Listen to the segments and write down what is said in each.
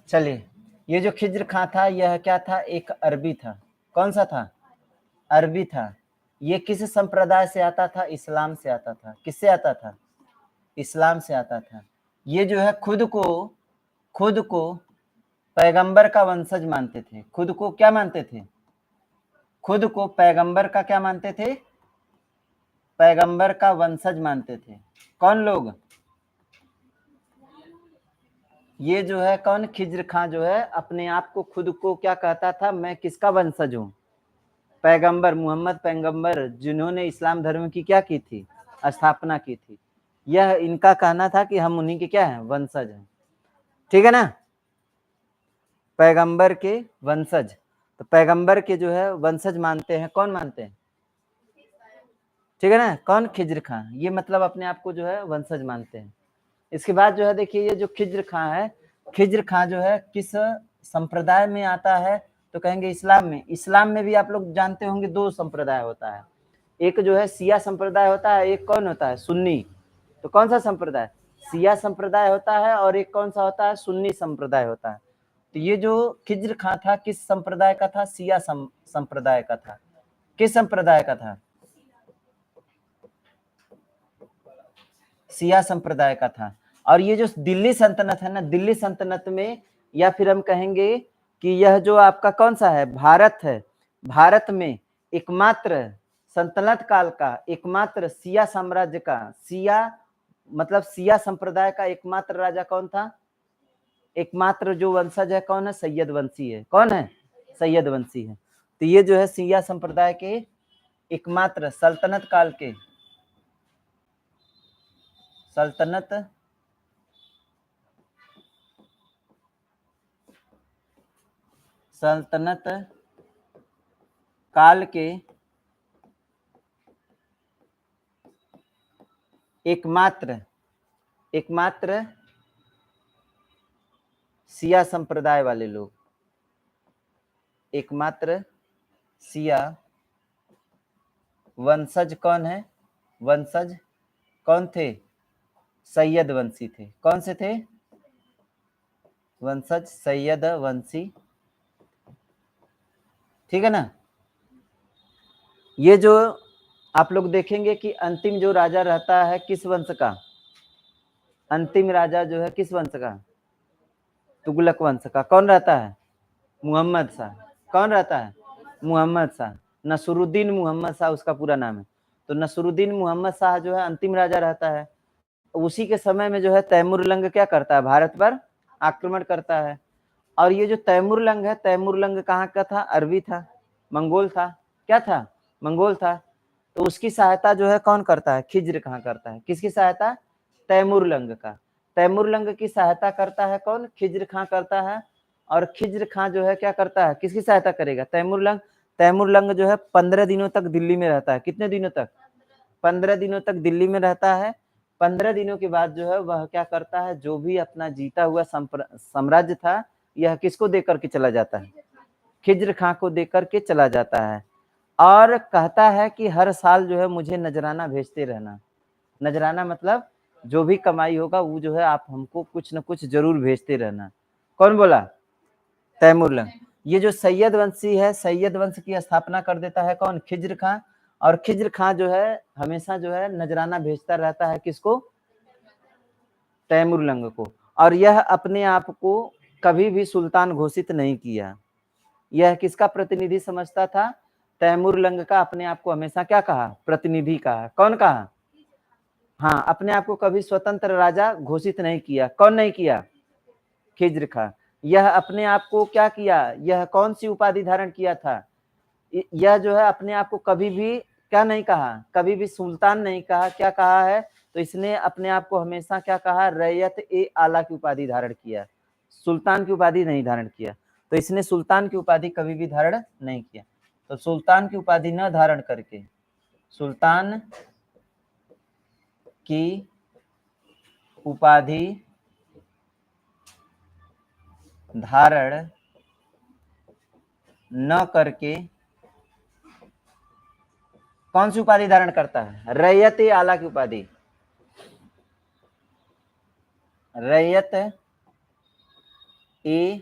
चलिए, ये जो खिज्र खां था यह क्या था? एक अरबी था। कौन सा था? अरबी था। ये किस संप्रदाय से आता था? इस्लाम से आता था। किससे आता था? इस्लाम से आता था। ये जो है खुद को पैगंबर का वंशज मानते थे। खुद को क्या मानते थे? खुद को पैगंबर का क्या मानते थे? पैगंबर का वंशज मानते थे। कौन लोग? ये जो है कौन? खिज्र खां जो है अपने आप को खुद को क्या कहता था? मैं किसका वंशज हूँ? पैगंबर, मोहम्मद पैगंबर जिन्होंने इस्लाम धर्म की क्या की थी? स्थापना की थी। यह इनका कहना था कि हम उन्हीं के क्या हैं? वंशज हैं। ठीक है ना? पैगंबर के वंशज। तो पैगंबर के जो है वंशज मानते हैं। कौन मानते हैं? ठीक है ना? कौन? खिज्र खां। ये मतलब अपने आप को जो है वंशज मानते हैं। इसके बाद जो है देखिए, ये जो खिज्र खां है, खिज्र खां जो है किस संप्रदाय में आता है? तो कहेंगे इस्लाम में। इस्लाम में भी आप लोग जानते होंगे दो संप्रदाय होता है। एक जो है सिया संप्रदाय होता है, एक कौन होता है? सुन्नी। तो कौन सा संप्रदाय? सिया संप्रदाय होता है। और एक कौन सा होता है? सुन्नी संप्रदाय होता है। तो ये जो खिज्र खां था किस संप्रदाय का था? सिया संप्रदाय का था। किस संप्रदाय का था? सिया संप्रदाय का था। और ये जो दिल्ली सल्तनत है ना, दिल्ली सल्तनत में, या फिर हम कहेंगे कि यह जो आपका कौन सा है? भारत है। भारत में एकमात्र सल्तनत काल का एकमात्र सिया साम्राज्य का, सिया मतलब सिया संप्रदाय का एकमात्र राजा कौन था? एकमात्र जो वंशज है कौन है? सैयद वंशी है। कौन है? सैयद वंशी है। तो ये जो है सिया संप्रदाय के एकमात्र सल्तनत काल के सल्तनत काल के एकमात्र सिया संप्रदाय वाले लोग, एकमात्र सिया वंशज कौन है? वंशज कौन थे? सैयद वंशी थे। कौन से थे? वंशज सैयद वंशी। ठीक है ना? ये जो आप लोग देखेंगे कि अंतिम जो राजा रहता है किस वंश का? अंतिम राजा जो है किस वंश का? तुगलक वंश का। कौन रहता है? मुहम्मद शाह। कौन रहता है? मुहम्मद शाह। नसरुद्दीन मुहम्मद शाह उसका पूरा नाम है। तो नसरुद्दीन मुहम्मद शाह जो है अंतिम राजा रहता है। उसी के समय में जो है तैमूरलंग क्या करता है? भारत पर आक्रमण करता है। और ये जो तैमूरलंग है, तैमूरलंग कहाँ का था? अरबी था, मंगोल था। क्या था? मंगोल था। तो उसकी सहायता जो है कौन करता है? खिज्र खां करता है। किसकी सहायता? तैमूरलंग का। तैमूरलंग की सहायता करता है कौन? खिज्र खां करता है। और खिज्र खां जो है क्या करता है? किसकी सहायता करेगा? तैमूरलंग। तैमूरलंग जो है 15 दिनों तक दिल्ली में रहता है। कितने दिनों तक? 15 दिनों तक दिल्ली में रहता है। 15 दिनों के बाद जो है वह क्या करता है? जो भी अपना जीता हुआ साम्राज्य था, यह किसको देकर के चला जाता है? खिज्र खां को देकर के चला जाता है। और कहता है कि हर साल जो है मुझे नजराना भेजते रहना। नजराना मतलब जो भी कमाई होगा वो जो है आप हमको कुछ न कुछ जरूर भेजते रहना। कौन बोला? तैमूरलंग। ये जो सैयद वंशी है, सैयद वंश की स्थापना कर देता है कौन? खिज्र खां। और खिज्र खां जो है हमेशा जो है नजराना भेजता रहता है किसको? तैमूरलंग को। और यह अपने आप को कभी भी सुल्तान घोषित नहीं किया। यह किसका प्रतिनिधि समझता था? तैमूरलंग का अपने आप को हमेशा क्या कहा? प्रतिनिधि कहा। कौन कहा? हाँ, अपने आप को कभी स्वतंत्र राजा घोषित नहीं किया। कौन नहीं किया? खिज्र खां। यह अपने आप को क्या किया? यह कौन सी उपाधि धारण किया था? यह जो है अपने आप को कभी भी क्या नहीं कहा? कभी भी सुल्तान नहीं कहा। क्या कहा है? तो इसने अपने आप को हमेशा क्या कहा? रैयत ए आला की उपाधि धारण किया। सुल्तान की उपाधि नहीं धारण किया। तो इसने सुल्तान की उपाधि कभी भी धारण नहीं किया। तो सुल्तान की उपाधि न धारण करके, सुल्तान की उपाधि धारण न करके कौन सी उपाधि धारण करता है? रैयत ए आला की उपाधि। रैयत ए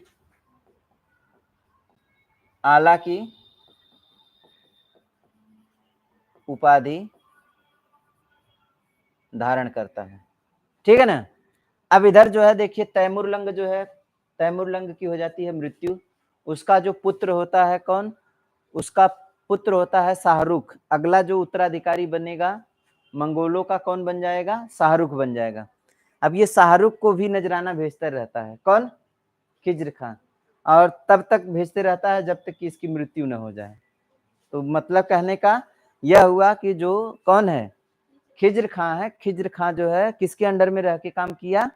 आला की उपाधि धारण करता है। ठीक है ना। अब इधर जो है देखिए तैमूरलंग जो है, तैमूरलंग की हो जाती है मृत्यु। उसका जो पुत्र होता है कौन, उसका पुत्र होता है शाहरुख। अगला जो उत्तराधिकारी बनेगा मंगोलों का कौन बन जाएगा, शाहरुख बन जाएगा। अब ये शाहरुख को भी नजराना भेजता रहता है कौन, खिज्र खां, और तब तक भेजते रहता है जब तक कि इसकी मृत्यु न हो जाए। तो मतलब कहने का यह हुआ कि जो कौन है, खिज्र खां है। खिज्र खां जो है किसके अंडर में रह के काम किया,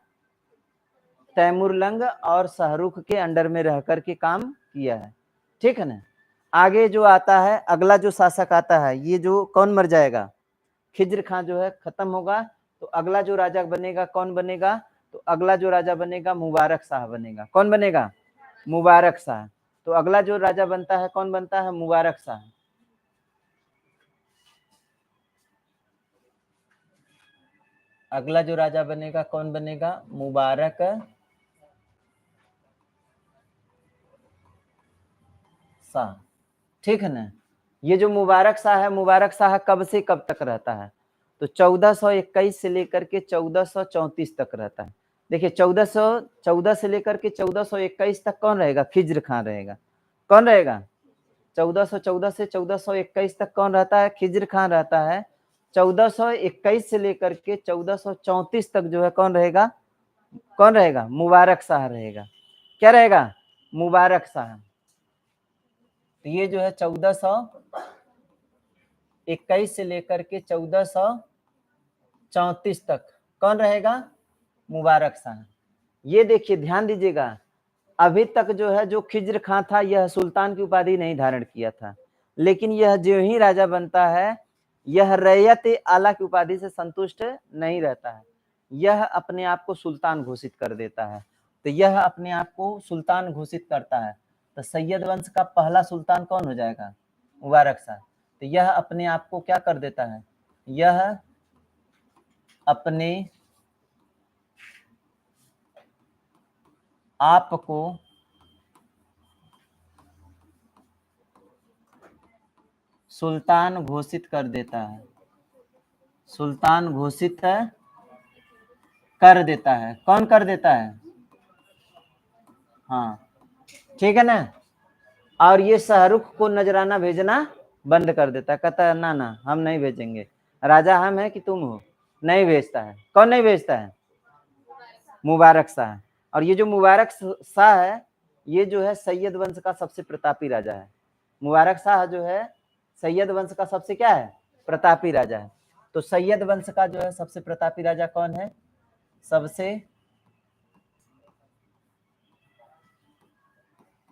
तैमूरलंग और शाहरुख के अंडर में रह कर के काम किया है। ठीक है ना। आगे जो आता है, अगला जो शासक आता है, ये जो कौन मर जाएगा, खिज्र खां जो है खत्म होगा, तो अगला जो राजा बनेगा कौन बनेगा, तो अगला जो राजा बनेगा मुबारक शाह बनेगा। कौन बनेगा, मुबारक शाह। तो अगला जो राजा बनता है कौन बनता है, मुबारक शाह। अगला जो राजा बनेगा कौन बनेगा, मुबारक शाह। ठीक है ना। ये जो मुबारक शाह है, मुबारक शाह कब से कब तक रहता है, तो 1421 से लेकर के 1434 तक रहता है। देखिए 1414 से लेकर के 1421 तक कौन रहेगा, खिज्र खां रहेगा। कौन रहेगा, 1414 से 1421 तक कौन रहता है, खिज्र खां रहता है। 1421 से लेकर के 1434 तक जो है कौन रहेगा, कौन रहेगा, मुबारक शाह रहेगा। क्या रहेगा, मुबारक शाह। तो ये जो है 1421 से लेकर के 1434 तक कौन रहेगा, मुबारक शाह। ये देखिए ध्यान दीजिएगा, अभी तक जो है जो खिज्र खां था यह सुल्तान की उपाधि नहीं धारण किया था, लेकिन यह जो ही राजा बनता है यह रैयत आला की उपाधि से संतुष्ट नहीं रहता है, यह अपने आप को सुल्तान घोषित कर देता है। तो यह अपने आप को सुल्तान घोषित करता है, तो सैयद वंश का पहला सुल्तान कौन हो जाएगा, मुबारक शाह। तो यह अपने आप को क्या कर देता है, यह अपने आप को सुल्तान घोषित कर देता है, सुल्तान घोषित कर देता है। कौन कर देता है, हाँ ठीक है ना। और ये शाहरुख को नजराना भेजना बंद कर देता है, कहता है ना ना हम नहीं भेजेंगे, राजा हम है कि तुम हो, नहीं भेजता है। कौन नहीं भेजता है, मुबारक शाह। और ये जो मुबारक शाह है ये जो है सैयद वंश का सबसे प्रतापी राजा है। मुबारक शाह जो है सैयद वंश का सबसे क्या है, प्रतापी राजा है। तो सैयद वंश का जो है सबसे प्रतापी राजा कौन है, सबसे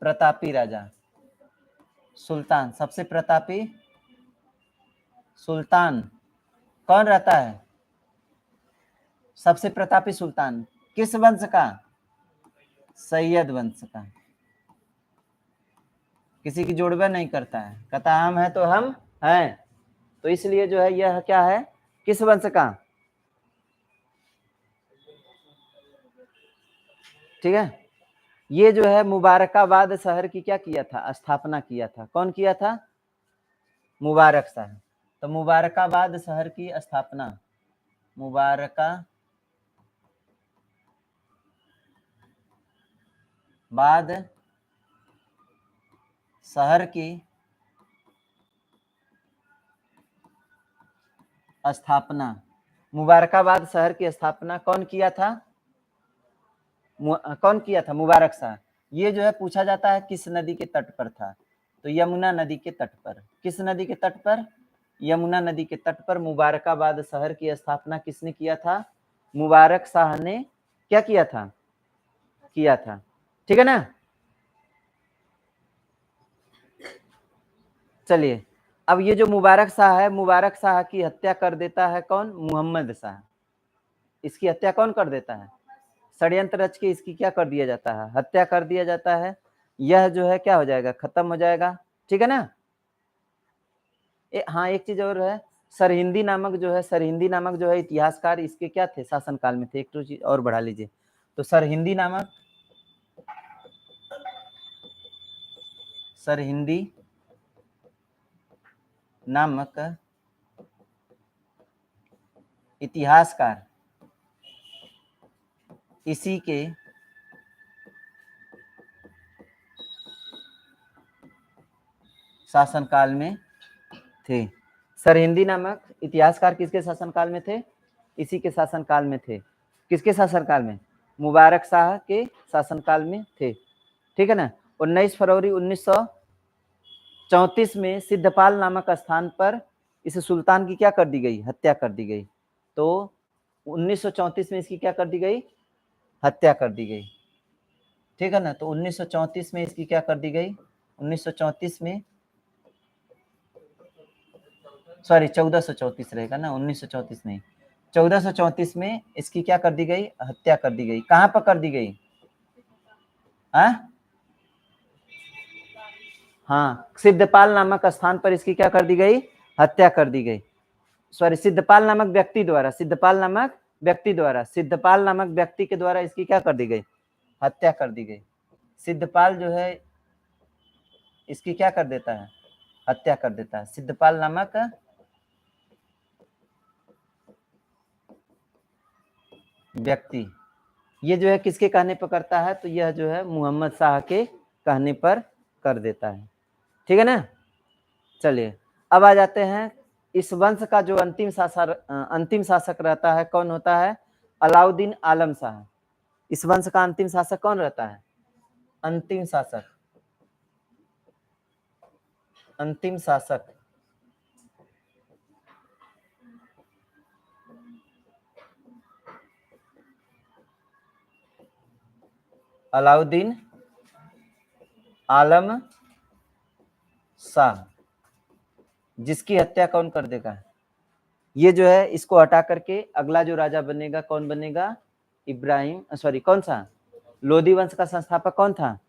प्रतापी राजा सुल्तान, सबसे प्रतापी सुल्तान कौन रहता है, सबसे प्रतापी सुल्तान किस वंश का, सैयद वंश का। किसी की जोड़वा नहीं करता है, कहता हम है तो हम हैं। तो इसलिए जो है यह क्या है, किस वंश का, ठीक है। ये जो है मुबारकाबाद शहर की क्या किया था, स्थापना किया था। कौन किया था, मुबारक शाह। तो मुबारकाबाद शहर की स्थापना, मुबारकाबाद शहर की स्थापना, मुबारकाबाद शहर की स्थापना कौन किया था, कौन किया था, मुबारक शाह। ये जो है पूछा जाता है किस नदी के तट पर था, तो यमुना नदी के तट पर। किस नदी के तट पर, यमुना नदी के तट पर मुबारकाबाद शहर की स्थापना किसने किया था, मुबारक शाह ने क्या किया था, किया था। ठीक है ना। चलिए अब ये जो मुबारक शाह है, मुबारक शाह की हत्या कर देता है कौन, मोहम्मद शाह। इसकी हत्या कौन कर देता है, षड्यंत्र रच के इसकी क्या कर दिया जाता है, हत्या कर दिया जाता है। यह जो है क्या हो जाएगा, खत्म हो जाएगा। ठीक है ना। हाँ एक चीज और है, सरहिंदी नामक जो है, सरहिंदी नामक जो है इतिहासकार इसके क्या थे, शासन काल में थे। एक तो चीज और बढ़ा लीजिए, तो सरहिंदी नामक सरहिंदी नामक इतिहासकार इसी के शासनकाल में थे। सरहिंदी नामक इतिहासकार किसके शासनकाल में थे? इसी के शासनकाल में थे। किसके शासनकाल में? मुबारक शाह के शासनकाल में थे। ठीक है ना। 19 फरवरी 1934 में सिद्धपाल नामक स्थान पर इस सुल्तान की क्या कर दी गई? हत्या कर दी गई। तो 1934 में इसकी क्या कर दी गई? हत्या कर दी गई। ठीक है ना। तो 1934 में इसकी क्या कर दी गई? 1934 में, सॉरी 1434 रहेगा ना, 1934 नहीं, 1434 में इसकी क्या कर दी गई? हत्या कर दी गई। कहां पर कर दी गई? हाँ, सिद्धपाल नामक स्थान पर इसकी क्या कर दी गई? हत्या कर दी गई। सॉरी, सिद्धपाल नामक व्यक्ति द्वारा, सिद्धपाल नामक व्यक्ति द्वारा, सिद्धपाल नामक व्यक्ति के द्वारा इसकी क्या कर दी गई? हत्या कर दी गई। सिद्धपाल जो है इसकी क्या कर देता है? हत्या कर देता है। सिद्धपाल नामक व्यक्ति, ये जो है किसके कहने पर करता है? तो यह जो है मोहम्मद शाह के कहने पर कर देता है। ठीक है ना। चलिए अब आ जाते हैं, इस वंश का जो अंतिम शासक रहता है कौन होता है? अलाउद्दीन आलम शाह। इस वंश का अंतिम शासक कौन रहता है? अंतिम शासक अलाउद्दीन आलम शाह, जिसकी हत्या कौन कर देगा? ये जो है इसको हटा करके अगला जो राजा बनेगा कौन बनेगा? इब्राहिम, सॉरी कौन सा? लोदी वंश का संस्थापक कौन था?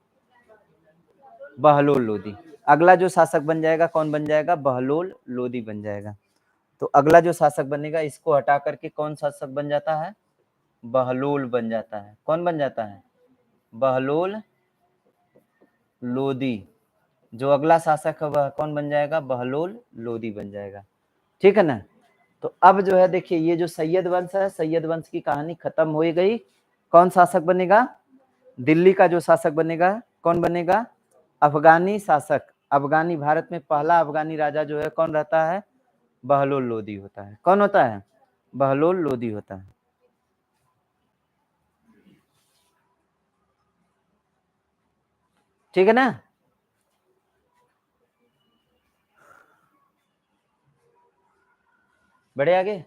बहलोल लोदी। अगला जो शासक बन जाएगा कौन बन जाएगा? बहलोल लोदी बन जाएगा। तो अगला जो शासक बनेगा इसको हटा करके कौन शासक बन जाता है? बहलोल बन जाता है। कौन बन जाता है? बहलोल लोदी। जो अगला शासक है वह कौन बन जाएगा? बहलोल लोदी बन जाएगा। ठीक है ना। तो अब जो है देखिए, ये जो सैयद वंश है, सैयद वंश की कहानी खत्म हो गई। कौन शासक बनेगा? दिल्ली का जो शासक बनेगा कौन बनेगा? अफगानी शासक। अफगानी, भारत में पहला अफगानी राजा जो है कौन रहता है? बहलोल लोदी होता है। कौन होता है? बहलोल लोदी होता है। ठीक है ना। बढ़े आगे।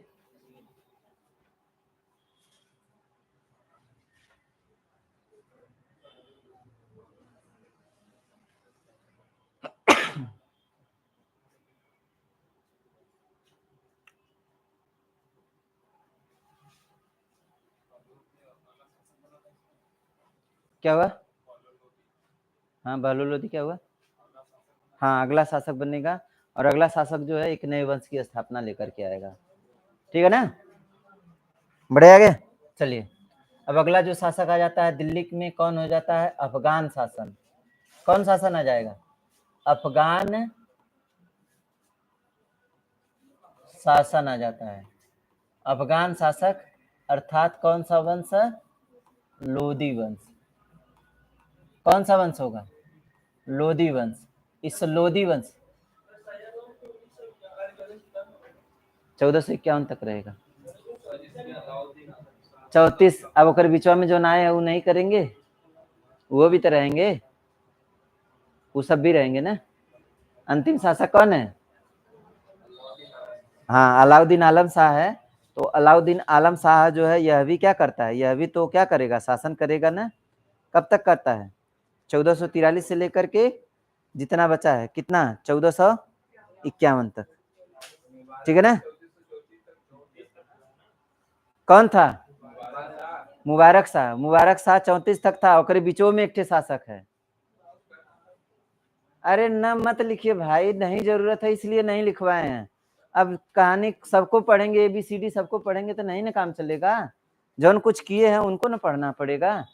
क्या हुआ? हाँ, बहलोल लोदी क्या हुआ? हाँ, अगला शासक बनेगा, और अगला शासक जो है एक नए वंश की स्थापना लेकर के आएगा। ठीक है ना। बढ़े आगे। चलिए अब अगला जो शासक आ जाता है दिल्ली में, कौन हो जाता है? अफगान शासन। कौन शासन आ जाएगा? अफगान शासन आ जाता है। अफगान शासक अर्थात कौन सा वंश? लोदी वंश। कौन सा वंश होगा? लोदी वंश। इस लोदी वंश 1451 तक रहेगा। 34। अब ओकर बीचवा में जो आए है वो नहीं करेंगे, वो भी तो रहेंगे, वो सब भी रहेंगे ना। अंतिम शासक कौन है? हाँ, अलाउद्दीन आलम शाह है। तो अलाउद्दीन आलम शाह जो है यह भी क्या करता है? यह भी तो क्या करेगा? शासन करेगा ना। कब तक करता है? 1443 से लेकर के जितना बचा है, कितना? 1451 तक। ठीक है ना। कौन था? मुबारक शाह। मुबारक शाह 34 तक था, और बीचों में एक ठे शासक है। अरे न मत लिखिए भाई, नहीं जरूरत है इसलिए नहीं लिखवाए हैं। अब कहानी सबको पढ़ेंगे, ABCD सबको पढ़ेंगे तो नहीं ना काम चलेगा। जौन कुछ किए हैं उनको ना पढ़ना पड़ेगा।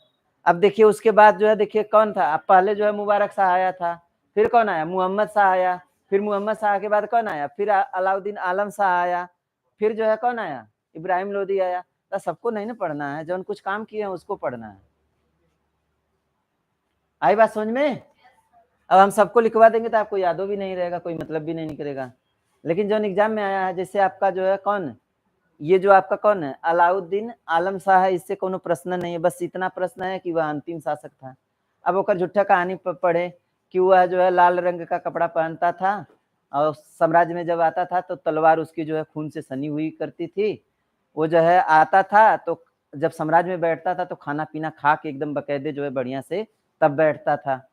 अब देखिए उसके बाद जो है, देखिए कौन था? अब पहले जो है मुबारक शाह आया था, फिर कौन आया, मोहम्मद शाह आया, फिर मोहम्मद शाह के बाद कौन आया, फिर अलाउद्दीन आलम शाह आया, फिर जो है कौन आया, इब्राहिम लोदी आया। तो सबको नहीं ना पढ़ना है, जो कुछ काम किए हैं उसको पढ़ना है। आई बात समझ में? अब हम सबको लिखवा देंगे तो आपको यादो भी नहीं रहेगा, कोई मतलब भी नहीं निकलेगा। लेकिन जो एग्जाम में आया है, जैसे आपका जो है कौन, ये जो आपका कौन है, अलाउद्दीन आलम शाह है, इससे कोनो प्रश्न नहीं है, बस इतना प्रश्न है कि वह अंतिम शासक था। अब ओकर झूठा कहानी पढ़े कि वह जो है लाल रंग का कपड़ा पहनता था और साम्राज्य में जब आता था तो तलवार उसकी जो है खून से सनी हुई करती थी। वो जो है आता था तो जब साम्राज्य में बैठता था तो खाना पीना खा के एकदम बकायदे जो है बढ़िया से तब बैठता था।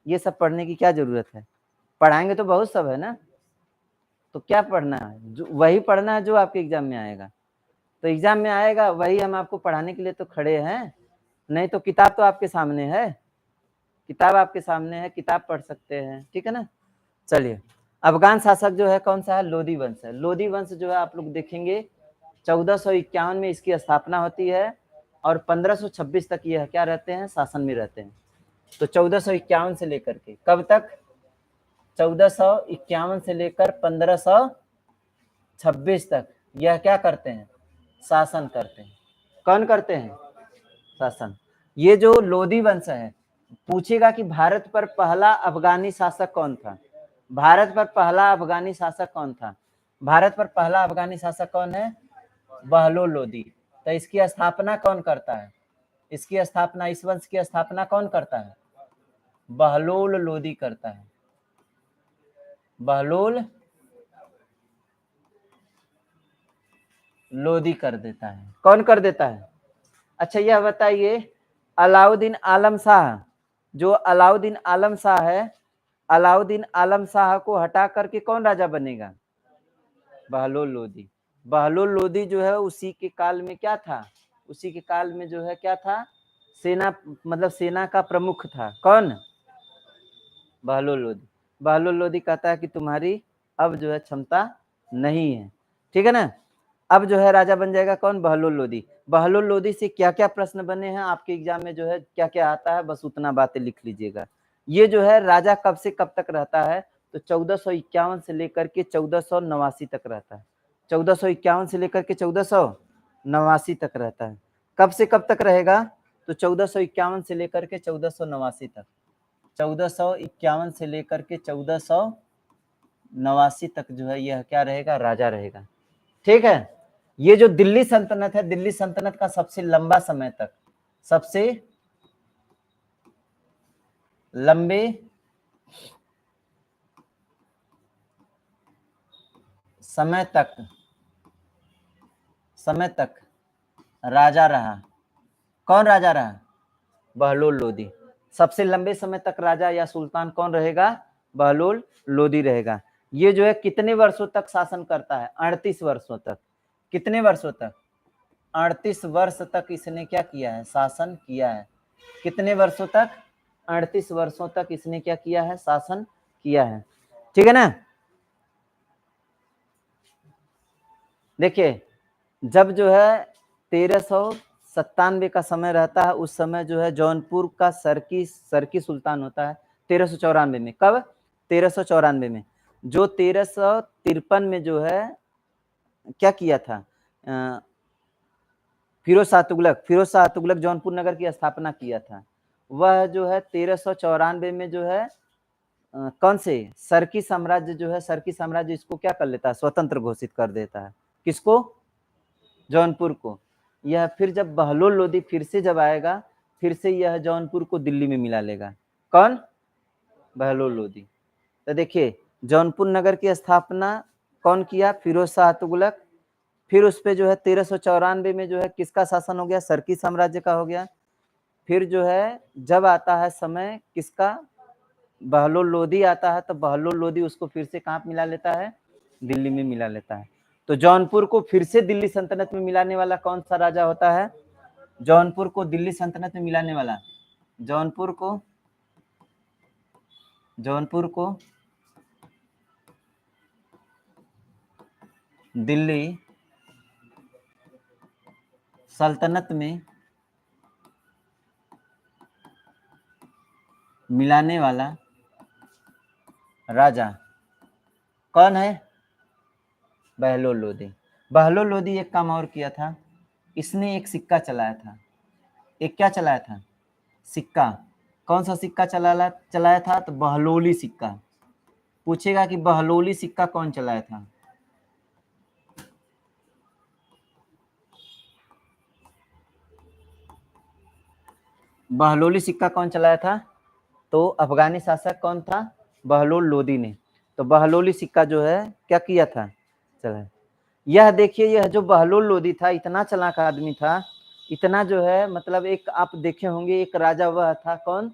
ये सब पढ़ने की क्या जरूरत है, पढ़ाएंगे तो बहुत सब है ना, तो क्या पढ़ना है, जो वही पढ़ना है जो आपके एग्जाम में आएगा। तो एग्जाम में आएगा वही हम आपको पढ़ाने के लिए तो खड़े हैं, नहीं तो किताब तो आपके सामने है, किताब आपके सामने है, किताब पढ़ सकते हैं, ठीक है ना। चलिए, अफगान शासक जो है कौन सा है, लोदी वंश है। लोदी वंश जो है आप लोग देखेंगे 1451 में इसकी स्थापना होती है और 1526 तक यह क्या रहते हैं, शासन में रहते हैं। तो 1451 से लेकर के कब तक, 1451 से लेकर 1526 तक यह क्या करते हैं, शासन करते हैं। कौन करते हैं, शासन। ये जो लोदी वंश है, पूछेगा कि भारत पर पहला अफगानी शासक कौन था, भारत पर पहला अफगानी शासक कौन था, भारत पर पहला अफगानी शासक कौन है, बहलोल लोदी। तो इसकी स्थापना कौन करता है, इसकी स्थापना, इस वंश की स्थापना कौन करता है, बहलोल लोदी करता है, बहलोल लोदी कर देता है। कौन कर देता है, अच्छा यह बताइए, अलाउद्दीन आलम शाह, जो अलाउद्दीन आलम शाह है, अलाउद्दीन आलम शाह को हटा करके कौन राजा बनेगा, बहलोल लोदी। बहलोल लोदी जो है उसी के काल में क्या था, उसी के काल में जो है क्या था, सेना, मतलब सेना का प्रमुख था। कौन, बहलोल लोदी। बहलोल लोदी कहता है कि तुम्हारी अब जो है क्षमता नहीं है, ठीक है ना। अब जो है राजा बन जाएगा कौन, बहलोल लोदी। बहलोल लोदी से क्या क्या प्रश्न बने हैं आपके एग्जाम में, जो है क्या क्या आता है, बस उतना बातें लिख लीजिएगा। ये जो है राजा कब से कब तक रहता है, तो 1451 से लेकर के 1489 तक रहता है। 1451 से लेकर के 1489 तक रहता है। कब से कब तक रहेगा, तो 1451 से लेकर के 1489 तक, 1451 से लेकर के 1489 तक जो है यह क्या रहेगा, राजा रहेगा, ठीक है। ये जो दिल्ली सल्तनत है, दिल्ली सल्तनत का सबसे लंबा समय तक, सबसे लंबे समय तक राजा रहा, कौन राजा रहा, बहलोल लोदी। सबसे लंबे समय तक राजा या सुल्तान कौन रहेगा, बहलोल लोदी रहेगा। ये जो है कितने वर्षों तक शासन करता है, 38 वर्षों तक। कितने वर्षों तक, 38 वर्ष तक इसने क्या किया है, शासन किया है। कितने वर्षों तक, 38 वर्षों तक इसने क्या किया है, शासन किया है, ठीक है ना। देखिए, जब जो है 1397 का समय रहता है, उस समय जो है जौनपुर का सरकी सुल्तान होता है 1394 में। कब, 1394 में। जो 1353 में जो है क्या किया था, फिरोज शाह तुगलक जौनपुर नगर की स्थापना किया था। वह जो है 1394 में जो है कौन से, सरकी साम्राज्य जो है, सरकी साम्राज्य इसको क्या कर लेता है, स्वतंत्र घोषित कर देता है। किसको, जौनपुर को। यह फिर जब बहलोल लोदी फिर से जब आएगा, फिर से यह जौनपुर को दिल्ली में मिला लेगा। कौन, बहलोल लोदी। तो देखिए, जौनपुर नगर की स्थापना कौन किया, फिरोज शाह तुगलक। फिर उस पे जो है 1394 में जो है किसका शासन हो गया, सरकी साम्राज्य का हो गया। फिर जो है जब आता है समय किसका, बहलोल लोदी आता है, तो बहलोल लोदी उसको फिर से कहाँ मिला लेता है, दिल्ली में मिला लेता है। तो जौनपुर को फिर से दिल्ली सल्तनत में मिलाने वाला कौन सा राजा होता है, जौनपुर को दिल्ली सल्तनत में मिलाने वाला, जौनपुर को दिल्ली सल्तनत में मिलाने वाला राजा कौन है? बहलोल लोदी। बहलोल लोदी एक काम और किया था, इसने एक सिक्का चलाया था। एक क्या चलाया था? सिक्का। कौन सा सिक्का चलाया था? तो बहलोली सिक्का। पूछेगा कि बहलोली सिक्का कौन चलाया था? बहलोली सिक्का कौन चलाया था? तो अफगानी शासक कौन था? बहलोल लोदी ने। तो बहलोली सिक्का जो है क्या किया था? चला। यह देखिए, यह जो बहलोल लोदी था इतना चालाक आदमी था, इतना जो है मतलब एक आप देखे होंगे एक राजा वह था, कौन?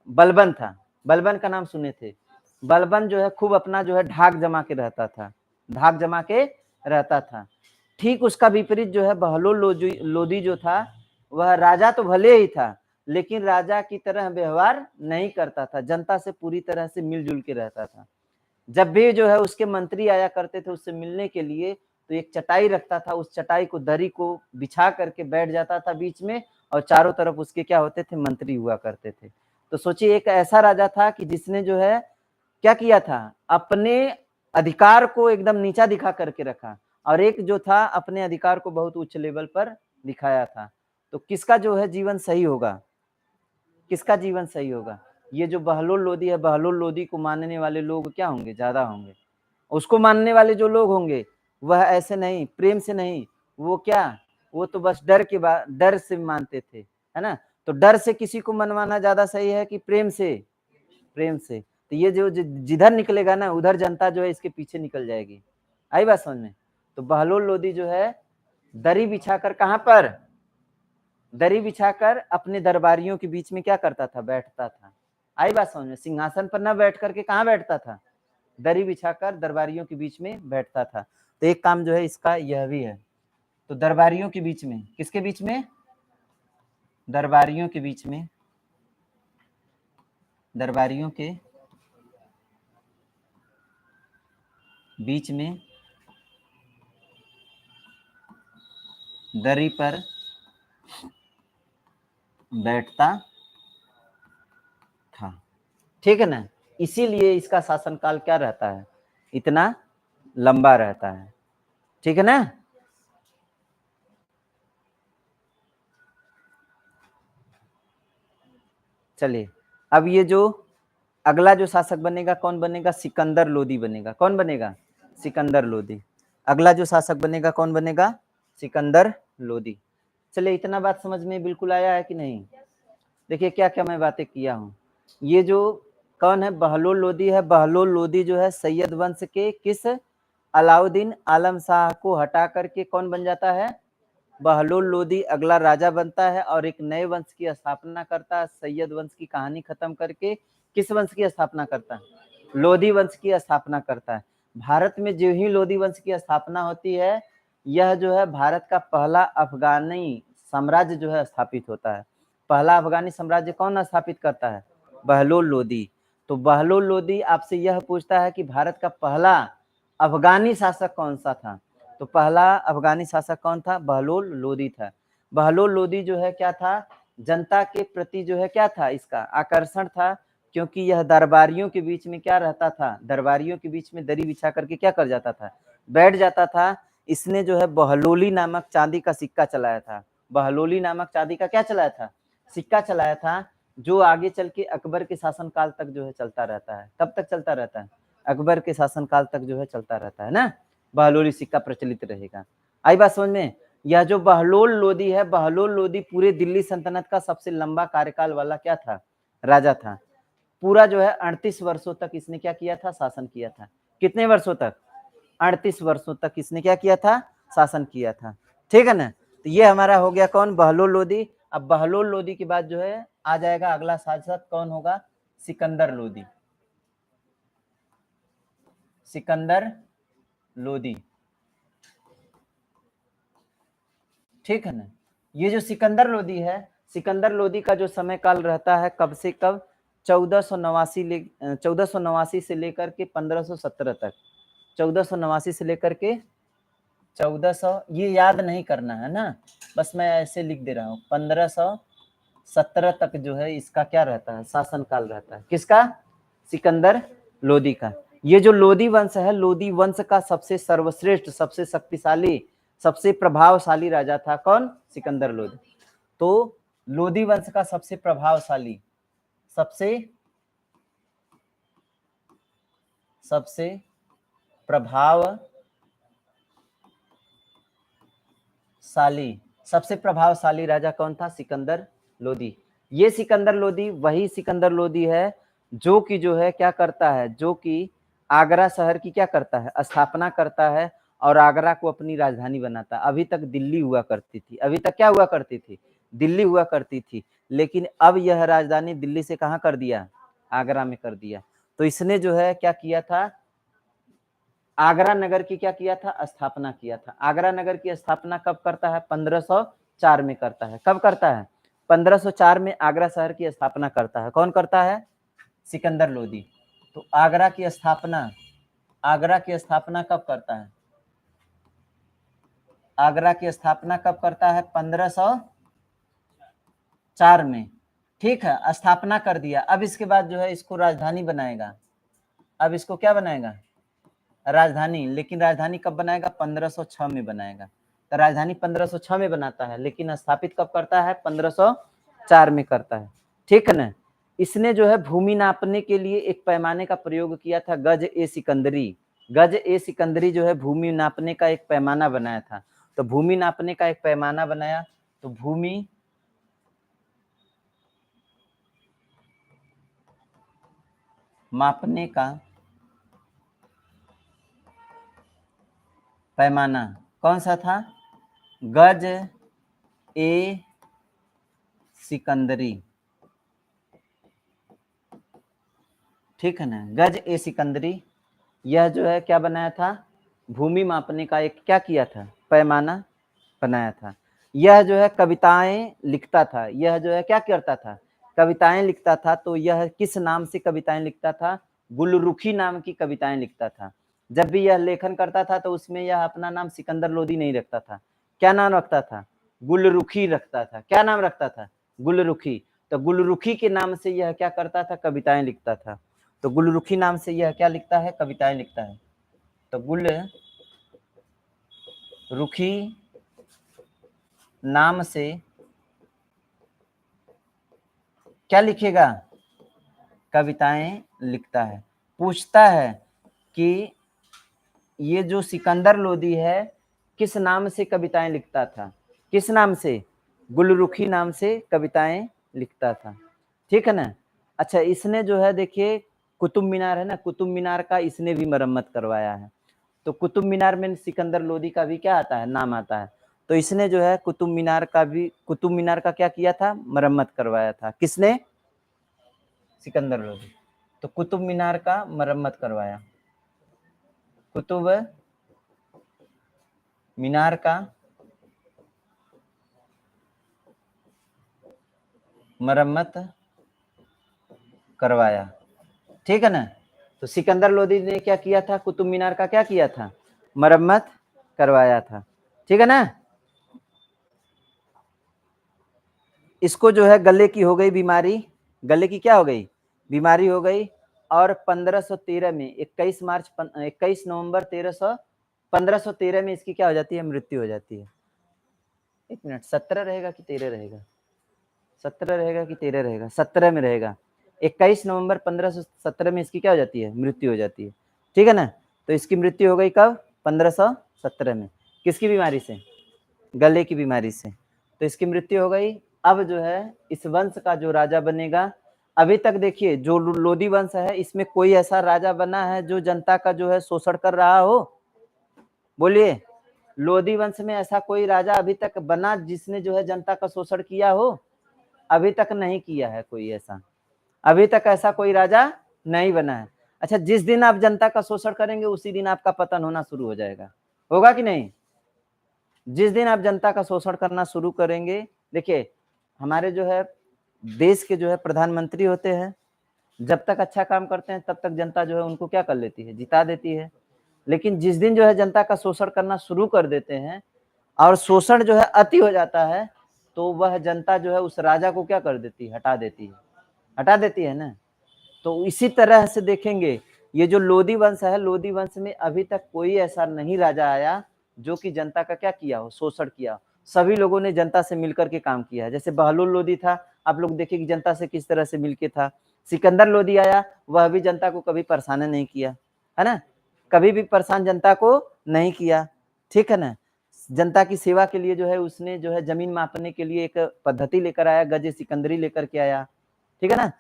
बलबन था। बलबन का नाम सुने थे? बलबन जो है खूब अपना जो है ढाक जमा के रहता था, ढाक जमा के रहता था। ठीक उसका विपरीत जो है बहलोल लोदी जो था, वह राजा तो भले ही था, लेकिन राजा की तरह व्यवहार नहीं करता था, जनता से पूरी तरह से मिलजुल के रहता था। जब भी जो है उसके मंत्री आया करते थे उससे मिलने के लिए, तो एक चटाई रखता था, उस चटाई को दरी को बिछा करके बैठ जाता था बीच में, और चारों तरफ उसके क्या होते थे? मंत्री हुआ करते थे। तो सोचिए एक ऐसा राजा था कि जिसने जो है क्या किया था? अपने अधिकार को एकदम नीचा दिखा करके रखा, और एक जो था अपने अधिकार को बहुत उच्च लेवल पर दिखाया था। तो किसका जो है जीवन सही होगा? किसका जीवन सही होगा? ये जो बहलोल लोदी है, बहलोल लोदी को मानने वाले लोग क्या होंगे? ज्यादा होंगे। उसको मानने वाले जो लोग होंगे वह ऐसे नहीं, प्रेम से नहीं, वो क्या, वो तो बस डर से मानते थे, है ना? तो डर से किसी को मनवाना ज्यादा सही है कि प्रेम से? प्रेम से। तो ये जो जिधर निकलेगा ना उधर जनता जो है इसके पीछे निकल जाएगी। आई बात समझ में? तो बहलोल लोदी जो है दरी बिछाकर, कहां पर? दरी बिछाकर अपने दरबारियों के बीच में क्या करता था? बैठता था। आई बात समझ में? सिंहासन पर ना बैठ करके कहां बैठता था? दरी बिछाकर दरबारियों के बीच में बैठता था। तो एक काम जो है इसका यह भी है। तो दरबारियों के बीच में, किसके बीच में? दरबारियों के बीच में, दरबारियों के बीच में दरी पर बैठता था। ठीक है ना? इसीलिए इसका शासनकाल क्या रहता है? इतना लंबा रहता है। ठीक है ना? चलिए, अब ये जो अगला जो शासक बनेगा कौन बनेगा? सिकंदर लोदी बनेगा। कौन बनेगा? सिकंदर लोदी। अगला जो शासक बनेगा कौन बनेगा? सिकंदर लोदी। चलिए, इतना बात समझ में बिल्कुल आया है कि नहीं? देखिए क्या क्या मैं बातें किया हूँ। ये जो कौन है? बहलोल लोदी है। बहलोल लोदी जो है सैयद वंश के किस? अलाउद्दीन आलम शाह को हटा करके कौन बन जाता है? बहलोल लोदी अगला राजा बनता है और एक नए वंश की स्थापना करता है। सैयद वंश की कहानी खत्म करके किस वंश की स्थापना करता है? लोदी वंश की स्थापना करता है। भारत में जो ही लोदी वंश की स्थापना होती है, यह जो है भारत का पहला अफगानी साम्राज्य जो है स्थापित होता है। पहला अफगानी साम्राज्य कौन स्थापित करता है? बहलोल लोदी। तो बहलोल लोदी आपसे यह पूछता है कि भारत का पहला अफगानी शासक कौन सा था? तो पहला अफगानी शासक कौन था? बहलोल लोदी था। बहलोल लोदी जो है क्या था? जनता के प्रति जो है क्या था? इसका आकर्षण था, क्योंकि यह दरबारियों के बीच में क्या रहता था? दरबारियों के बीच में दरी बिछा करके क्या कर जाता था? बैठ जाता था। इसने जो है बहलोली नामक चांदी का सिक्का चलाया था। बहलोली नामक चांदी का क्या चलाया था? सिक्का चलाया था, जो आगे चल के अकबर के शासनकाल तक जो है चलता रहता है। कब तक चलता रहता है? अकबर के शासनकाल तक जो है चलता रहता है ना। बहलोली सिक्का प्रचलित रहेगा। आई बात समझ में? यह जो बहलोल लोदी है, बहलोल लोदी पूरे दिल्ली सल्तनत का सबसे लंबा कार्यकाल वाला क्या था? राजा था। पूरा जो है 38 वर्षों तक इसने क्या किया था? शासन किया था। कितने वर्षों तक? 38 वर्षों तक इसने क्या किया था? शासन किया था। ठीक है ना? तो ये हमारा हो गया कौन? बहलोल लोदी। अब बहलोल लोदी के बाद जो है आ जाएगा अगला शासक, कौन होगा? सिकंदर लोदी। सिकंदर लोदी। ठीक है ना? ये जो सिकंदर लोदी है, सिकंदर लोदी का जो समय काल रहता है कब से कब? 1489 से लेकर के 1517 तक। 1489 से लेकर के 1400, ये याद नहीं करना है ना, बस मैं ऐसे लिख दे रहा हूँ। 1517 तक जो है इसका क्या रहता है? शासन काल रहता है। किसका? सिकंदर लोदी का। ये जो लोदी वंश है, लोदी वंश का सबसे सर्वश्रेष्ठ, सबसे शक्तिशाली, सबसे प्रभावशाली राजा था कौन? सिकंदर लोदी। तो लोदी वंश का सबसे प्रभावशाली, सबसे प्रभावशाली राजा कौन था? सिकंदर लोदी। ये सिकंदर लोदी वही सिकंदर लोदी है जो कि जो है क्या करता है, जो कि आगरा शहर की क्या करता है? स्थापना करता है और आगरा को अपनी राजधानी बनाता है। अभी तक दिल्ली हुआ करती थी, अभी तक क्या हुआ करती थी? दिल्ली हुआ करती थी, लेकिन अब यह राजधानी दिल्ली से कहाँ कर दिया? आगरा में कर दिया। तो इसने जो है क्या किया था? आगरा नगर की क्या किया था? स्थापना किया था। आगरा नगर की स्थापना कब करता है? 1504 में करता है। कब करता है? 1504 में आगरा शहर की स्थापना करता है। कौन करता है? सिकंदर लोदी। तो आगरा की स्थापना कब करता है? आगरा की स्थापना कब करता है? 1504 में। ठीक है, स्थापना कर दिया। अब इसके बाद जो है इसको राजधानी बनाएगा। अब इसको क्या बनाएगा? राजधानी। लेकिन राजधानी कब बनाएगा? 1506 में बनाएगा। तो राजधानी 1506 में बनाता है, लेकिन स्थापित कब करता है? 1504 में करता है। ठीक है ना। इसने जो है भूमि नापने के लिए एक पैमाने का प्रयोग किया था, गज ए सिकंदरी। गज ए सिकंदरी जो है भूमि नापने का एक पैमाना बनाया था। तो भूमि नापने का एक पैमाना बनाया, तो भूमि मापने का पैमाना कौन सा था? गज ए सिकंदरी। ठीक है ना, गज ए सिकंदरी। यह जो है क्या बनाया था? भूमि मापने का एक क्या किया था? पैमाना बनाया था। यह जो है कविताएं लिखता था। यह जो है क्या करता था? कविताएं लिखता था। तो यह किस नाम से कविताएं लिखता था? गुलरुखी नाम की कविताएं लिखता था। जब भी यह लेखन करता था तो उसमें यह अपना नाम सिकंदर लोदी नहीं रखता था। क्या नाम रखता था? गुलरुखी रखता था। क्या नाम रखता था? गुलरुखी। तो गुलरुखी के नाम से यह क्या करता था? कविताएं लिखता था। तो गुलरुखी नाम से यह क्या लिखता है? कविताएं लिखता है। तो गुलरुखी नाम से क्या लिखेगा? कविताएं लिखता है। पूछता है कि ये जो सिकंदर लोदी है किस नाम से कविताएं लिखता था? किस नाम से? गुलरुखी नाम से कविताएं लिखता था। ठीक है ना। अच्छा, इसने जो है देखिए कुतुब मीनार है ना, कुतुब मीनार का इसने भी मरम्मत करवाया है। तो कुतुब मीनार में सिकंदर लोदी का भी क्या आता है? नाम आता है। तो इसने जो है कुतुब मीनार का क्या किया था? मरम्मत करवाया था। किसने? सिकंदर लोदी। तो कुतुब मीनार का मरम्मत करवाया। कुतुब मीनार का मरम्मत करवाया। ठीक है ना। तो सिकंदर लोदी ने क्या किया था? कुतुब मीनार का क्या किया था? मरम्मत करवाया था। ठीक है ना। इसको जो है गले की हो गई बीमारी। गले की क्या हो गई? बीमारी हो गई। और 1513 में 21 नवंबर 1513 में इसकी क्या हो जाती है? मृत्यु हो जाती है। एक मिनट, 17 रहेगा कि 13 रहेगा? 17 रहेगा कि 13 रहेगा? 17 में रहेगा। 21 नवंबर 1517 में इसकी क्या हो जाती है? मृत्यु हो जाती है। ठीक है ना। तो इसकी मृत्यु हो गई कब? 1517 में। किसकी बीमारी से? गले की बीमारी से। तो इसकी मृत्यु हो गई। अब जो है इस वंश का जो राजा बनेगा, अभी तक देखिए जो लोदी वंश है इसमें कोई ऐसा राजा बना है जो जनता का जो है शोषण कर रहा हो? बोलिए। लोदी वंश में ऐसा कोई राजा अभी तक बना जिसने जो है जनता का शोषण किया हो? अभी तक नहीं किया है कोई ऐसा। अभी तक ऐसा कोई राजा नहीं बना है। अच्छा, जिस दिन आप जनता का शोषण करेंगे उसी दिन आपका पतन होना शुरू हो जाएगा। होगा कि नहीं? जिस दिन आप जनता का शोषण करना शुरू करेंगे, देखिए हमारे जो है देश के जो है प्रधानमंत्री होते हैं, जब तक अच्छा काम करते हैं तब तक जनता जो है उनको क्या कर लेती है? जिता देती है। लेकिन जिस दिन जो है जनता का शोषण करना शुरू कर देते हैं और शोषण जो है अति हो जाता है, तो वह जनता जो है उस राजा को क्या कर देती है? हटा देती है। हटा देती है ना। तो इसी तरह से देखेंगे ये जो लोदी वंश है, लोदी वंश में अभी तक कोई ऐसा नहीं राजा आया जो कि जनता का क्या किया हो, शोषण किया हो। सभी लोगों ने जनता से मिलकर के काम किया है। जैसे बहलोल लोदी था, आप लोग देखिए कि जनता से किस तरह से मिलके था। सिकंदर लोदी आया, वह भी जनता को कभी परेशान नहीं किया, है ना, कभी भी परेशान जनता को नहीं किया, ठीक है ना। जनता की सेवा के लिए जो है उसने जो है जमीन मापने के लिए एक पद्धति लेकर आया, गज सिकंदरी लेकर के आया, ठीक है ना।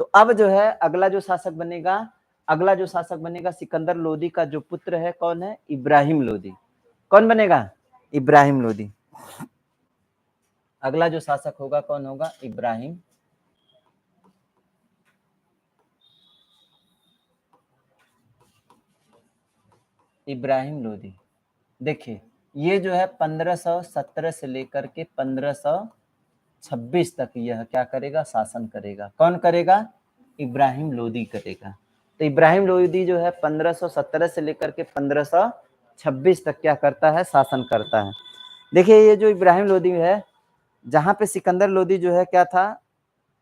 तो अब जो है अगला जो शासक बनेगा, अगला जो शासक बनेगा सिकंदर लोदी का जो पुत्र है, कौन है, इब्राहिम लोदी। कौन बनेगा, इब्राहिम लोदी। अगला जो शासक होगा कौन होगा, इब्राहिम इब्राहिम लोदी। देखिए ये जो है 1517 से लेकर के 1526 तक यह क्या करेगा, शासन करेगा। कौन करेगा, इब्राहिम लोदी करेगा। तो इब्राहिम लोदी जो है 1517 से लेकर के 1526 तक क्या करता है, शासन करता है। देखिए ये जो इब्राहिम लोदी है, जहां पे सिकंदर लोदी जो है क्या था,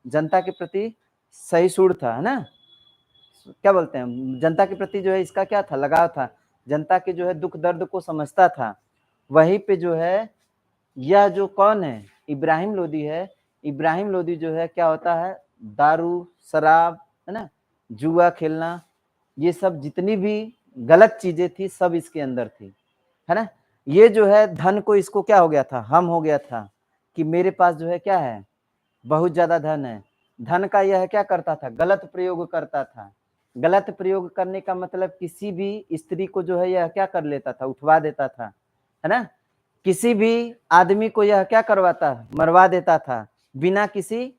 जनता के प्रति सहिष्णु था, है ना, क्या बोलते हैं, जनता के प्रति जो है इसका क्या था, लगाव था, जनता के जो है दुख दर्द को समझता था। वहीं पे जो है यह जो कौन है, इब्राहिम लोदी है, इब्राहिम लोदी जो है क्या होता है, दारू शराब, है ना, जुआ खेलना, ये सब जितनी भी गलत चीजें थी सब इसके अंदर थी, है ना। ये जो है धन को इसको क्या हो गया था, हम हो गया था कि मेरे पास जो है क्या है, बहुत ज्यादा धन है। धन का यह क्या करता था, गलत प्रयोग करता था। गलत प्रयोग करने का मतलब किसी भी स्त्री को जो है यह क्या कर लेता था, उठवा देता था, है ना। किसी भी आदमी को यह क्या करवाता, मरवा देता था बिना किसी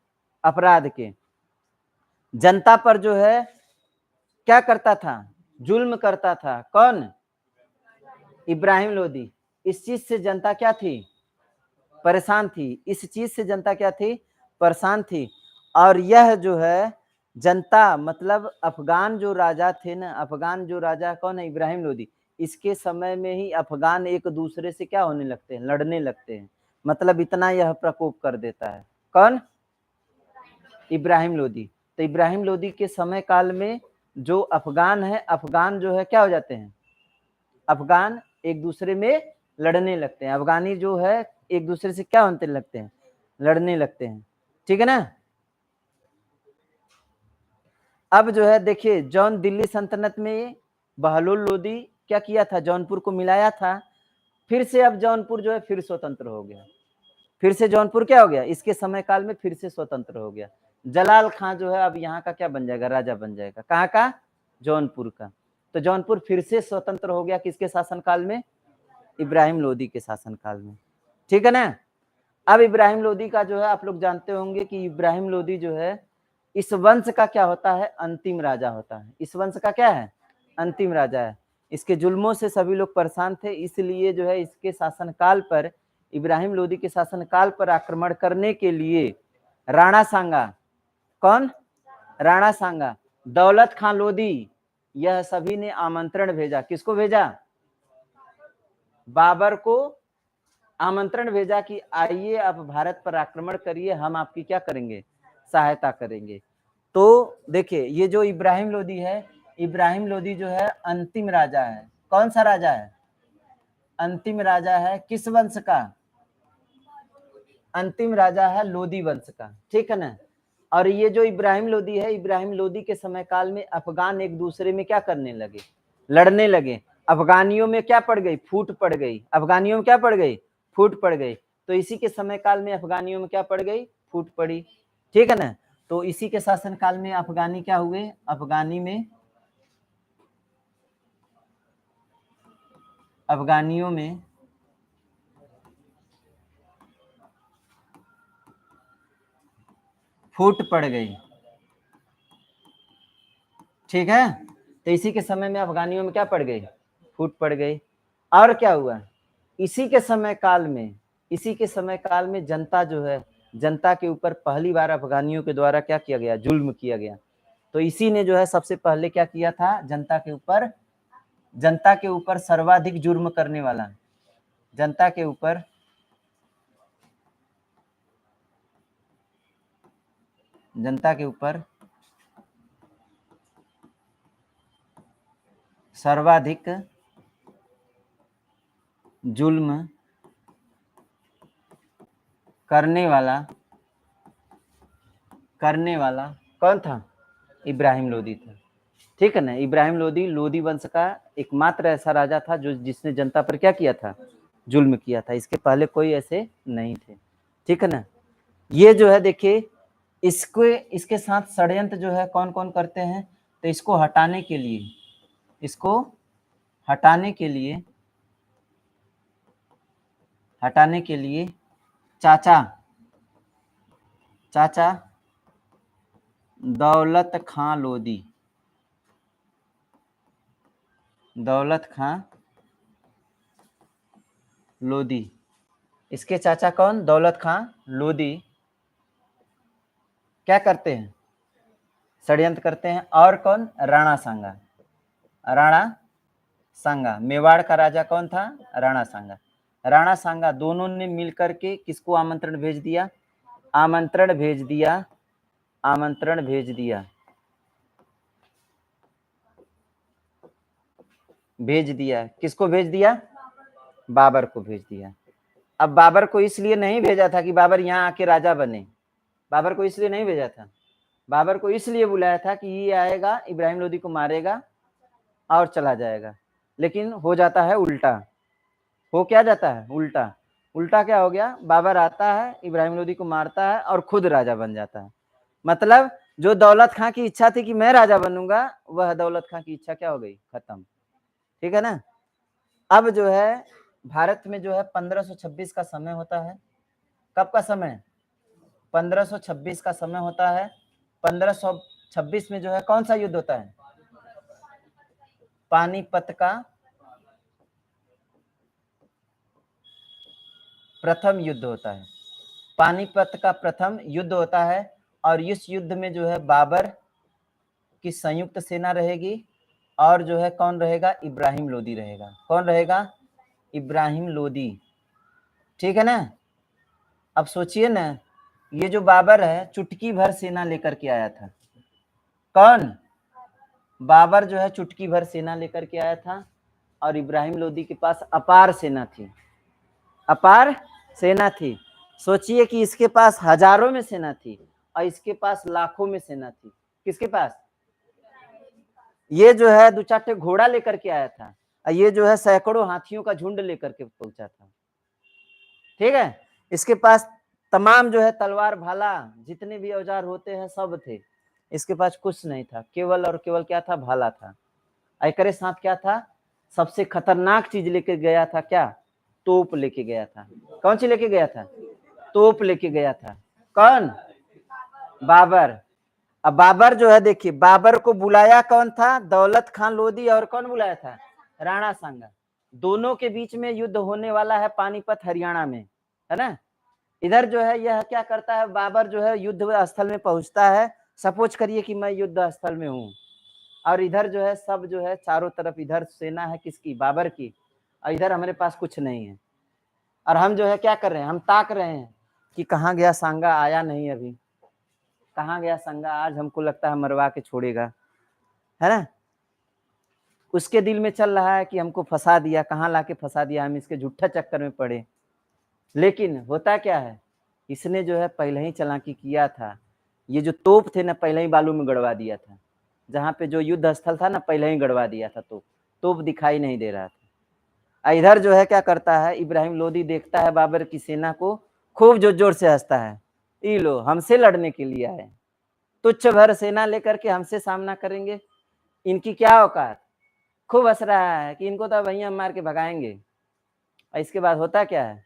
अपराध के। जनता पर जो है क्या करता था, जुल्म करता था। कौन, इब्राहिम लोदी। इस चीज से जनता क्या थी, परेशान थी। इस चीज से जनता क्या थी, परेशान थी। और यह जो है जनता, मतलब अफगान जो राजा थे ना, अफगान जो राजा कौन है, इब्राहिम लोदी, इसके समय में ही अफगान एक दूसरे से क्या होने लगते हैं, लड़ने लगते हैं। मतलब इतना यह प्रकोप कर देता है। कौन, इब्राहिम लोदी। तो इब्राहिम लोदी के समय काल में जो अफगान है, अफगान जो है क्या हो जाते हैं, अफगान एक दूसरे में लड़ने लगते हैं। अफगानी जो है एक दूसरे से क्या होने लगते हैं, लड़ने लगते हैं, ठीक है ना। अब जो है देखिए, जौन दिल्ली सल्तनत में बहलोल लोदी क्या किया था, जौनपुर को मिलाया था। फिर से अब जौनपुर जो है फिर स्वतंत्र हो गया, फिर से जौनपुर क्या हो गया, इसके समय काल में फिर से स्वतंत्र हो गया। जलाल खां जो है अब यहाँ का क्या बन जाएगा, राजा बन जाएगा। कहाँ का, जौनपुर का। तो जौनपुर फिर से स्वतंत्र हो गया किसके शासनकाल में, इब्राहिम लोदी के शासनकाल में, ठीक है ना। अब इब्राहिम लोदी का जो है आप लोग जानते होंगे कि इब्राहिम लोदी जो है इस वंश का क्या होता है, अंतिम राजा होता है। इस वंश का क्या है, अंतिम राजा है। इसके जुल्मों से सभी लोग परेशान थे, इसलिए जो है इसके शासनकाल पर, इब्राहिम लोदी के शासनकाल पर आक्रमण करने के लिए राणा सांगा, कौन, राणा सांगा, दौलत खां लोदी, यह सभी ने आमंत्रण भेजा। किसको भेजा, बाबर को आमंत्रण भेजा कि आइए आप भारत पर आक्रमण करिए, हम आपकी क्या करेंगे, सहायता करेंगे। तो देखिए ये जो इब्राहिम लोदी है, इब्राहिम लोदी जो है अंतिम राजा है। कौन सा राजा है, अंतिम राजा है, किस वंश का, अंतिम राजा है लोदी वंश का, ठीक है ना। और ये जो इब्राहिम लोदी है, इब्राहिम लोदी के समय काल में अफगान एक दूसरे में क्या करने लगे, लड़ने लगे। अफगानियों में क्या पड़ गई, फूट पड़ गई। अफगानियों में क्या पड़ गई, फूट पड़ गई। तो इसी के समय काल में अफगानियों में क्या पड़ गई, फूट पड़ी, ठीक है ना। तो इसी के शासन काल में अफगानी क्या हुए, अफगानी में, अफगानियों में फूट पड़ गई, ठीक है। तो इसी के समय में अफगानियों में क्या पड़ गई, फूट पड़ गई। और क्या हुआ, इसी के समय काल में, इसी के समय काल में जनता जो है, जनता के ऊपर पहली बार अफगानियों के द्वारा क्या किया गया, जुल्म किया गया। तो इसी ने जो है सबसे पहले क्या किया था, जनता के ऊपर, जनता के ऊपर सर्वाधिक जुर्म करने वाला, जनता के ऊपर, जनता के ऊपर सर्वाधिक जुल्म करने वाला कौन था? इब्राहिम लोदी था। ठीक है ना, इब्राहिम लोदी लोदी वंश का एकमात्र ऐसा राजा था जो जिसने जनता पर क्या किया था? जुल्म किया था। इसके पहले कोई ऐसे नहीं थे। ठीक है ना। ये जो है देखिए, इसके साथ षड्यंत्र जो है कौन कौन करते हैं? तो इसको हटाने के लिए चाचा दौलत खां लोदी, इसके चाचा कौन? दौलत खां लोदी क्या करते हैं? षड्यंत्र करते हैं। और कौन? राणा सांगा। मेवाड़ का राजा कौन था? राणा सांगा दोनों ने मिलकर के किसको आमंत्रण भेज दिया? किसको भेज दिया? बाबर को भेज दिया। अब बाबर को इसलिए नहीं भेजा था कि बाबर यहाँ आके राजा बने। बाबर को इसलिए नहीं भेजा था। बाबर को इसलिए बुलाया था कि ये आएगा, इब्राहिम लोदी को मारेगा और चला जाएगा। लेकिन हो जाता है उल्टा। हो क्या जाता है? उल्टा क्या हो गया? बाबर आता है, इब्राहिम लोदी को मारता है और खुद राजा बन जाता है। मतलब जो दौलत खां की इच्छा थी कि मैं राजा बनूंगा, वह दौलत खां की इच्छा क्या हो गई? खत्म। ठीक है ना। अब जो है भारत में जो है 1526 का समय होता है। कब का समय? 1526 का समय होता है। 1526 में जो है कौन सा युद्ध होता है? पानीपत का प्रथम युद्ध होता है। पानीपत का प्रथम युद्ध होता है। और इस युद्ध में जो है बाबर की संयुक्त सेना रहेगी और जो है कौन रहेगा? इब्राहिम लोदी रहेगा। कौन रहेगा? इब्राहिम लोदी। ठीक है ना। अब सोचिए ना, ये जो बाबर है चुटकी भर सेना लेकर के आया था। कौन? बाबर जो है चुटकी भर सेना लेकर के आया था और इब्राहिम लोदी के पास अपार सेना थी। सोचिए कि इसके पास हजारों में सेना थी और इसके पास लाखों में सेना थी। किसके पास? ये जो है 2-4 घोड़ा लेकर के आया था और ये जो है सैकड़ों हाथियों का झुंड लेकर के पहुंचा था। ठीक है। इसके पास तमाम जो है तलवार भाला जितने भी औजार होते हैं सब थे। इसके पास कुछ नहीं था, केवल और केवल क्या था? भाला था। एकरे साथ क्या था? सबसे खतरनाक चीज लेके गया था क्या? तोप लेके गया था। कौन सी लेके गया था? तोप लेके गया था। कौन? बाबर। अब बाबर जो है देखिए, बाबर को बुलाया कौन था? दौलत खां लोदी। और कौन बुलाया था? राणा सांगा। दोनों के बीच में युद्ध होने वाला है पानीपत हरियाणा में, है ना। इधर जो है यह क्या करता है? बाबर जो है युद्ध स्थल में पहुंचता है। सपोज करिए कि मैं युद्ध स्थल में हूँ और इधर जो है सब जो है चारों तरफ इधर सेना है किसकी? बाबर की। और इधर हमारे पास कुछ नहीं है और हम जो है क्या कर रहे हैं? हम ताक रहे हैं कि कहाँ गया सांगा, आया नहीं अभी। कहाँ गया सांगा? आज हमको लगता है मरवा के छोड़ेगा, है ना। उसके दिल में चल रहा है कि हमको फंसा दिया, कहाँ लाके फंसा दिया, हम इसके झूठा चक्कर में पड़े। लेकिन होता क्या है, इसने जो है पहले ही चालाकी किया था। ये जो तोप थे ना पहले ही बालू में गड़वा दिया था। जहाँ पे जो युद्ध स्थल था ना पहले ही गड़वा दिया था। तोप दिखाई नहीं दे रहा था। इधर जो है क्या करता है? इब्राहिम लोदी देखता है बाबर की सेना को, खूब जोर जोर से हंसता है। ई लो, हमसे लड़ने के लिए आए, तुच्छ भर सेना लेकर के हमसे सामना करेंगे, इनकी क्या औकात। खूब हंस रहा है कि इनको तो वहीं हम मार के भगाएंगे। और इसके बाद होता क्या है?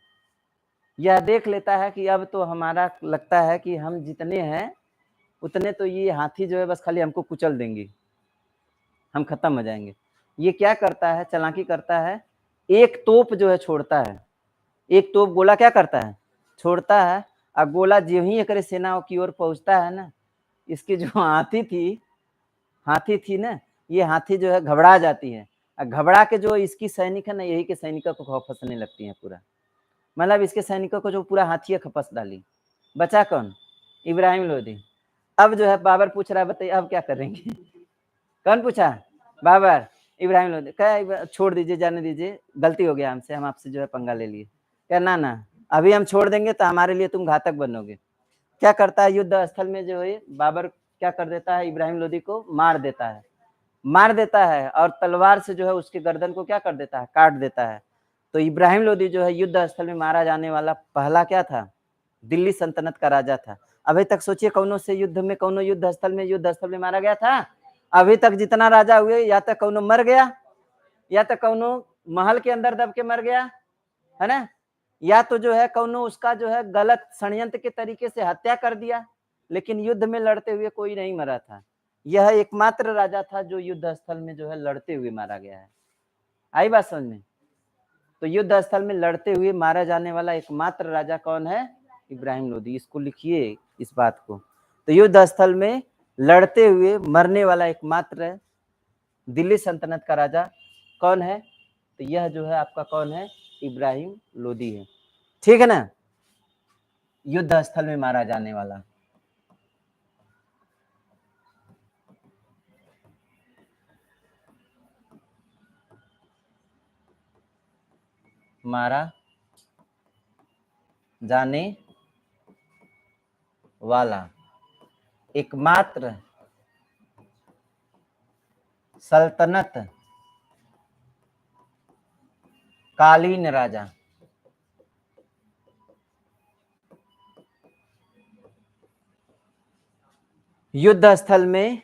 यह देख लेता है कि अब तो हमारा लगता है कि हम जितने हैं उतने तो ये हाथी जो है बस खाली हमको कुचल देंगे, हम खत्म हो जाएंगे। ये क्या करता है? चालाकी करता है। एक तोप जो है छोड़ता है। एक तोप गोला क्या करता है? छोड़ता है। और गोला जो ही एक सेना की ओर पहुंचता है ना, इसकी जो हाथी थी ना, ये हाथी जो है घबरा जाती है। और घबरा के जो इसकी सैनिक है ना, यही के सैनिकों को खौफ फंसने लगती है पूरा। मतलब इसके सैनिकों को जो पूरा हाथी खपस डाली। बचा कौन? इब्राहिम लोदी। अब जो है बाबर पूछ रहा है, बताइए अब क्या करेंगे? कौन पूछा? बाबर। इब्राहिम लोदी क्या, छोड़ दीजिए, जाने दीजिए, गलती हो गया हमसे, हम आपसे जो है पंगा ले लिए। क्या, ना ना, अभी हम छोड़ देंगे तो हमारे लिए तुम घातक बनोगे। क्या करता है, युद्ध स्थल में जो है बाबर क्या कर देता है, इब्राहिम लोदी को मार देता है, मार देता है, और तलवार से जो है उसके गर्दन को क्या कर देता है, काट देता है। तो इब्राहिम लोदी जो है युद्ध स्थल में मारा जाने वाला पहला क्या था, दिल्ली सल्तनत का राजा था। अभी तक सोचिए कौनों से युद्ध में, कौनों युद्ध स्थल में मारा गया था? अभी तक जितना राजा हुए, या तक कौनों मर गया, या तो कौनों महल के अंदर दब के मर गया, है ना, या तो जो है कौनों उसका जो है गलत षड्यंत्र के तरीके से हत्या कर दिया, लेकिन युद्ध में लड़ते हुए कोई नहीं मरा था। यह एकमात्र राजा था जो युद्ध स्थल में जो है लड़ते हुए मारा गया है। आई बात समझ में? तो युद्ध स्थल में लड़ते हुए मारा जाने वाला एकमात्र राजा कौन है, इब्राहिम लोदी। इसको लिखिए इस बात को। तो युद्ध स्थल में लड़ते हुए मरने वाला एकमात्र दिल्ली सल्तनत का राजा कौन है, तो यह जो है आपका कौन है, इब्राहिम लोदी है। ठीक है ना, युद्ध स्थल में मारा जाने वाला। मारा जाने वाला एकमात्र सल्तनत कालीन राजा। युद्ध स्थल में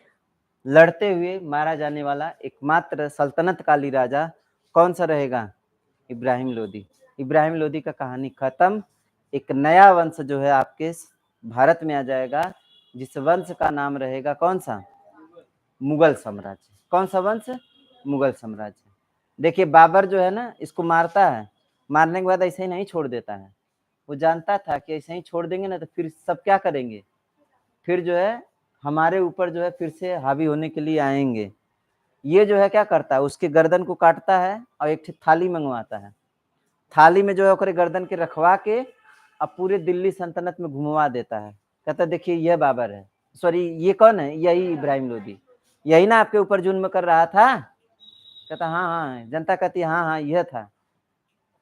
लड़ते हुए मारा जाने वाला एकमात्र सल्तनत काली राजा कौन सा रहेगा, इब्राहिम लोदी। इब्राहिम लोदी का कहानी खत्म। एक नया वंश जो है आपके भारत में आ जाएगा, जिस वंश का नाम रहेगा कौन सा, मुगल साम्राज्य। कौन सा वंश, मुगल साम्राज्य। देखिए बाबर जो है ना, इसको मारता है, मारने के बाद ऐसे ही नहीं छोड़ देता है। वो जानता था कि ऐसे ही छोड़ देंगे ना तो फिर सब क्या करेंगे, फिर जो है हमारे ऊपर जो है फिर से हावी होने के लिए आएंगे। ये जो है क्या करता है, उसके गर्दन को काटता है और एक थाली मंगवाता है, थाली में जो है ओकरे गर्दन के रखवा के अब पूरे दिल्ली सल्तनत में घुमवा देता है। कहता देखिए यह बाबर है, सॉरी ये कौन है, यही इब्राहिम लोदी, यही ना आपके ऊपर जुल्म कर रहा था। कहता हाँ हाँ, जनता कहती हाँ हाँ यह था।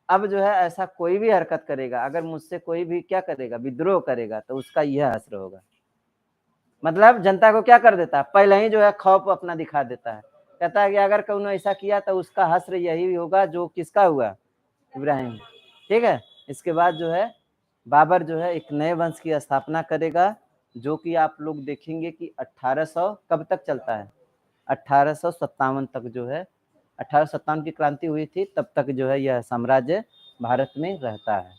अब जो है ऐसा कोई भी हरकत करेगा, अगर मुझसे कोई भी क्या करेगा, विद्रोह करेगा, तो उसका यह असर होगा। मतलब जनता को क्या कर देता है, पहले ही जो है खौफ अपना दिखा देता है। कहता है कि अगर कौन ऐसा किया तो उसका हश्र यही होगा जो किसका हुआ, इब्राहिम। ठीक है, इसके बाद जो है बाबर जो है एक नए वंश की स्थापना करेगा, जो कि आप लोग देखेंगे कि 1800 कब तक चलता है, 1857 तक जो है, 1857 की क्रांति हुई थी, तब तक जो है यह साम्राज्य भारत में रहता है।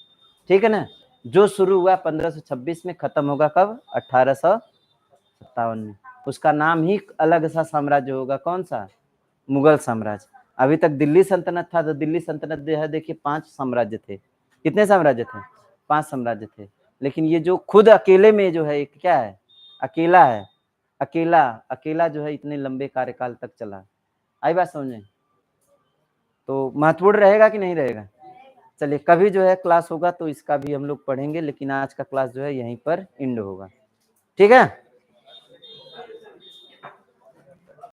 ठीक है ना, जो शुरू हुआ 1526 में, खत्म होगा कब, 1857 में। उसका नाम ही अलग सा साम्राज्य होगा, कौन सा, मुगल साम्राज्य। अभी तक दिल्ली सल्तनत था, तो दिल्ली सल्तनत जो है देखिए 5 साम्राज्य थे। कितने साम्राज्य थे, 5 साम्राज्य थे। लेकिन ये जो खुद अकेले में जो है एक क्या है, अकेला है, अकेला अकेला जो है इतने लंबे कार्यकाल तक चला। आई बात समझे? तो महत्वपूर्ण रहेगा कि नहीं रहेगा? चलिए कभी जो है क्लास होगा तो इसका भी हम लोग पढ़ेंगे, लेकिन आज का क्लास जो है यहीं पर एंड होगा। ठीक है।